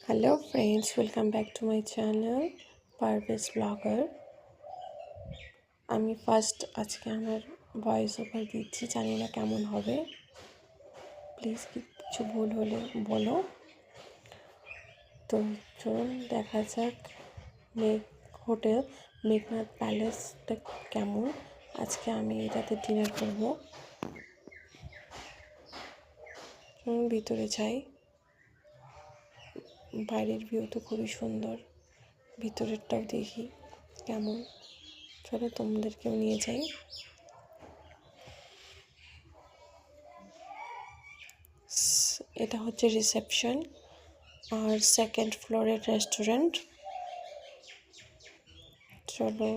Hello friends, welcome back to my channel Parvez Blogger. আমি first আজকে আমার voice over দিচ্ছি, জানি না কেমন হবে, প্লিজ কিছু ভুল হলে বলো। তো চলুন দেখা যাক হোটেল মেঘনাথ প্যালেসটা কেমন। আজকে আমি এটাতে ডিনার করব। ভিতরে যাই। বাইরের ভিউ তো খুবই সুন্দর, ভিতরেরটাও দেখি কেমন। চলো তোমাদেরকেও নিয়ে যাই। এটা হচ্ছে রিসেপশন আর সেকেন্ড ফ্লোরের রেস্টুরেন্ট। চলো,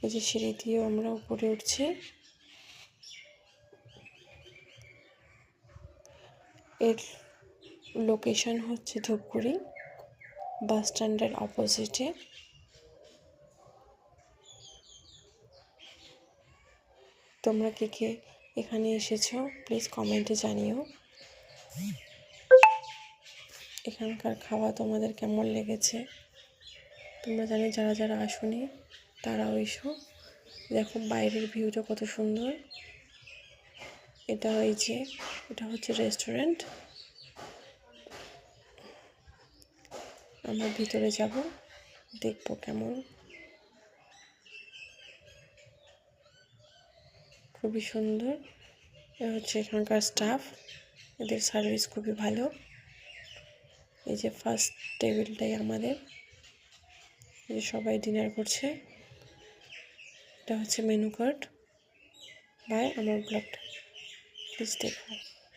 এই যে সিঁড়ি দিয়ে আমরা উপরে উঠছি। এর লোকেশন হচ্ছে ধূপগুড়ি বাস স্ট্যান্ডের অপোজিটে। তোমরা কে কে এখানে এসেছো প্লিজ কমেন্টে জানিও। এখানকার খাওয়া তোমাদের কেমন লেগেছে তোমরা জানি, যারা যারা আসোনি তারাও এসো। দেখো বাইরের ভিউটা কত সুন্দর। এটা হচ্ছে রেস্টুরেন্ট। আমরা ভিতরে যাব, দেখবো কেমন। খুবই সুন্দর। এ হচ্ছে এখানকার স্টাফ, এদের সার্ভিস খুবই ভালো। এই যে ফার্স্ট টেবিলটাই আমাদের, এই যে সবাই ডিনার করছে। এটা হচ্ছে মেনু কার্ড। বাই আমার ব্লগটা প্লিজ দেখো।